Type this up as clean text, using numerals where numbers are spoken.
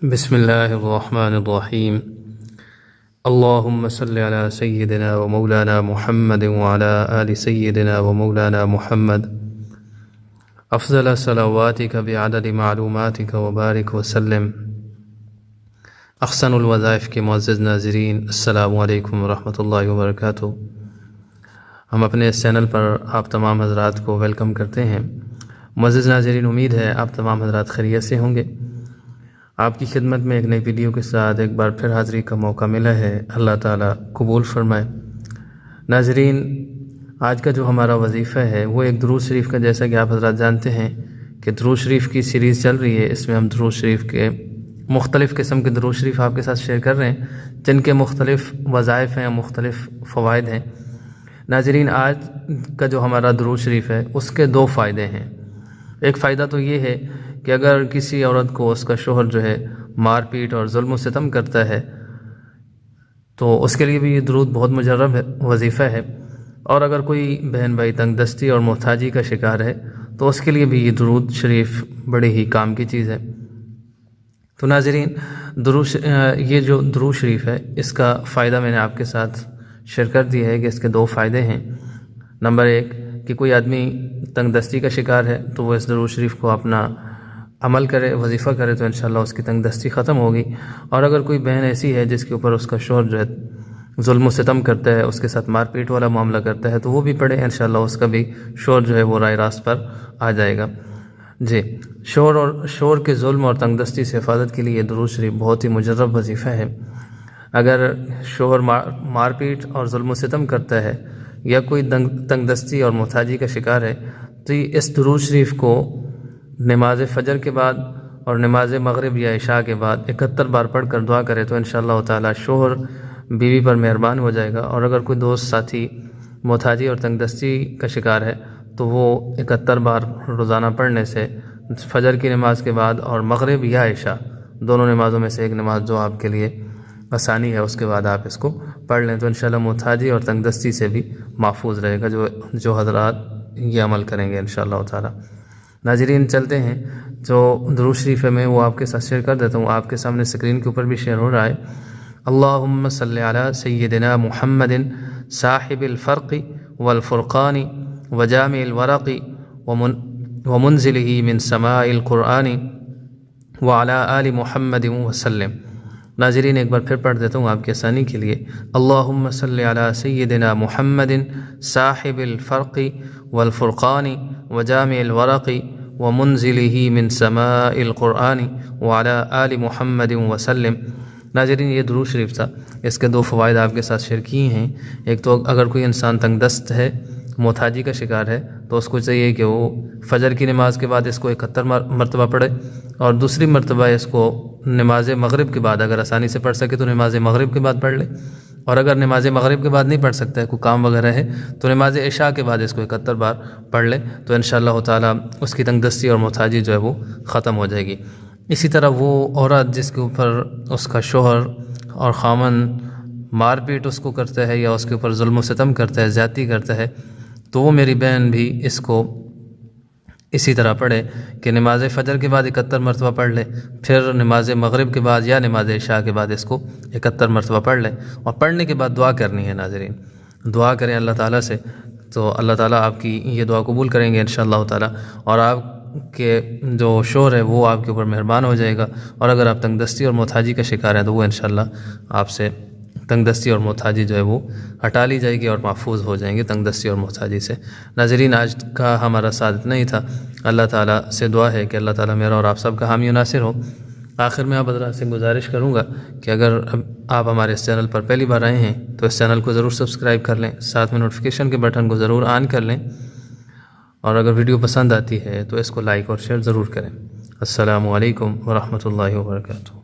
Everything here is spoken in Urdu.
بسم اللہ الرحمن الرحیم اللہم صلی علی سیدنا و مولانا محمد وعلی آل سیدنا و مولانا محمد افضل صلواتک بعدد معلوماتک وبارک وسلم۔ احسن الوظائف کے معزز ناظرین، السلام علیکم ورحمۃ اللہ وبرکاتہ۔ ہم اپنے اس چینل پر آپ تمام حضرات کو ویلکم کرتے ہیں۔ معزز ناظرین، امید ہے آپ تمام حضرات خیریت سے ہوں گے۔ آپ کی خدمت میں ایک نئی ویڈیو کے ساتھ ایک بار پھر حاضری کا موقع ملا ہے، اللہ تعالیٰ قبول فرمائے۔ ناظرین، آج کا جو ہمارا وظیفہ ہے وہ ایک درود شریف کا، جیسا کہ آپ حضرات جانتے ہیں کہ درود شریف کی سیریز چل رہی ہے۔ اس میں ہم درود شریف کے مختلف قسم کے درود شریف آپ کے ساتھ شیئر کر رہے ہیں، جن کے مختلف وظائف ہیں، مختلف فوائد ہیں۔ ناظرین، آج کا جو ہمارا درود شریف ہے اس کے دو فائدے ہیں۔ ایک فائدہ تو یہ ہے کہ اگر کسی عورت کو اس کا شوہر جو ہے مار پیٹ اور ظلم و ستم کرتا ہے تو اس کے لیے بھی یہ درود بہت مجرب وظیفہ ہے، اور اگر کوئی بہن بھائی تنگ دستی اور محتاجی کا شکار ہے تو اس کے لیے بھی یہ درود شریف بڑے ہی کام کی چیز ہے۔ تو ناظرین، یہ جو درود شریف ہے اس کا فائدہ میں نے آپ کے ساتھ شیئر کر دیا ہے کہ اس کے دو فائدے ہیں۔ نمبر ایک کہ کوئی آدمی تنگ دستی کا شکار ہے تو وہ اس درود شریف کو اپنا عمل کرے، وظیفہ کرے تو انشاءاللہ اس کی تنگ دستی ختم ہوگی۔ اور اگر کوئی بہن ایسی ہے جس کے اوپر اس کا شوہر جو ہے ظلم و ستم کرتا ہے، اس کے ساتھ مار پیٹ والا معاملہ کرتا ہے، تو وہ بھی پڑھے، انشاءاللہ اس کا بھی شوہر جو ہے وہ راہ راست پر آ جائے گا۔ جی، شوہر کے ظلم اور تنگ دستی سے حفاظت کے لیے درود شریف بہت ہی مجرب وظیفہ ہے۔ اگر شوہر مار پیٹ اور ظلم و ستم کرتا ہے یا کوئی تنگ دستی اور محتاجی کا شکار ہے تو اس درود شریف کو نماز فجر کے بعد اور نماز مغرب یا عشاء کے بعد 71 بار پڑھ کر دعا کرے تو انشاءاللہ تعالی شوہر بیوی پر مہربان ہو جائے گا۔ اور اگر کوئی دوست ساتھی محتاجی اور تنگ دستی کا شکار ہے تو وہ 71 بار روزانہ پڑھنے سے فجر کی نماز کے بعد اور مغرب یا عشاء دونوں نمازوں میں سے ایک نماز جو آپ کے لیے آسانی ہے اس کے بعد آپ اس کو پڑھ لیں تو انشاءاللہ محتاجی اور تنگ دستی سے بھی محفوظ رہے گا جو حضرات یہ عمل کریں گے انشاءاللہ تعالی۔ ناظرین، چلتے ہیں جو درود شریف ہے میں وہ آپ کے ساتھ شیئر کر دیتا ہوں۔ آپ کے سامنے اسکرین کے اوپر بھی شیئر ہو رہا ہے۔ اللہم صلی علی سیدنا محمد صاحب الفرق والفرقان وجامع الورق ومنزلہ من سماء القرآن وعلی آل محمد وسلم۔ ناظرین، ایک بار پھر پڑھ دیتا ہوں آپ کی آسانی کے لیے۔ اللہم صلی علی سیدنا محمد صاحب الفرق والفرقان وجامع الورق ومنزلہ من سماء القرآن وعلی آل محمد وسلم۔ ناظرین، یہ درود شریف تھا، اس کے دو فوائد آپ کے ساتھ شیئر کیے ہیں۔ ایک تو اگر کوئی انسان تنگ دست ہے، محتاجی کا شکار ہے، تو اس کو چاہیے کہ وہ فجر کی نماز کے بعد اس کو 71 مرتبہ پڑھے، اور دوسری مرتبہ اس کو نماز مغرب کے بعد، اگر آسانی سے پڑھ سکے تو نماز مغرب کے بعد پڑھ لے، اور اگر نماز مغرب کے بعد نہیں پڑھ سکتا ہے، کوئی کام وغیرہ ہے، تو نماز عشاء کے بعد اس کو 71 بار پڑھ لے تو انشاءاللہ تعالی اس کی تنگ دستی اور محتاجی جو ہے وہ ختم ہو جائے گی۔ اسی طرح وہ عورت جس کے اوپر اس کا شوہر اور خامن مار پیٹ اس کو کرتا ہے یا اس کے اوپر ظلم و ستم کرتا ہے، زیادتی کرتا ہے، تو وہ میری بہن بھی اس کو اسی طرح پڑھے کہ نماز فجر کے بعد 71 مرتبہ پڑھ لے، پھر نماز مغرب کے بعد یا نماز عشاء کے بعد اس کو 71 مرتبہ پڑھ لے، اور پڑھنے کے بعد دعا کرنی ہے۔ ناظرین، دعا کریں اللہ تعالیٰ سے تو اللہ تعالیٰ آپ کی یہ دعا قبول کریں گے انشاءاللہ تعالیٰ، اور آپ کے جو شوہر ہے وہ آپ کے اوپر مہربان ہو جائے گا۔ اور اگر آپ تنگ دستی اور محتاجی کا شکار ہیں تو وہ انشاءاللہ آپ سے تنگ دستی اور محتاجی جو ہے وہ ہٹا لی جائے گی اور محفوظ ہو جائیں گے تنگ دستی اور محتاجی سے۔ ناظرین، آج کا ہمارا ساتھ اتنا ہی تھا۔ اللہ تعالیٰ سے دعا ہے کہ اللہ تعالیٰ میرا اور آپ سب کا حامی و ناصر ہو۔ آخر میں آپ حضرات سے گزارش کروں گا کہ اگر آپ ہمارے اس چینل پر پہلی بار آئے ہیں تو اس چینل کو ضرور سبسکرائب کر لیں، ساتھ میں نوٹیفیکیشن کے بٹن کو ضرور آن کر لیں، اور اگر ویڈیو پسند آتی ہے تو اس کو لائک اور شیئر ضرور کریں۔ السلام علیکم ورحمۃ اللہ وبرکاتہ۔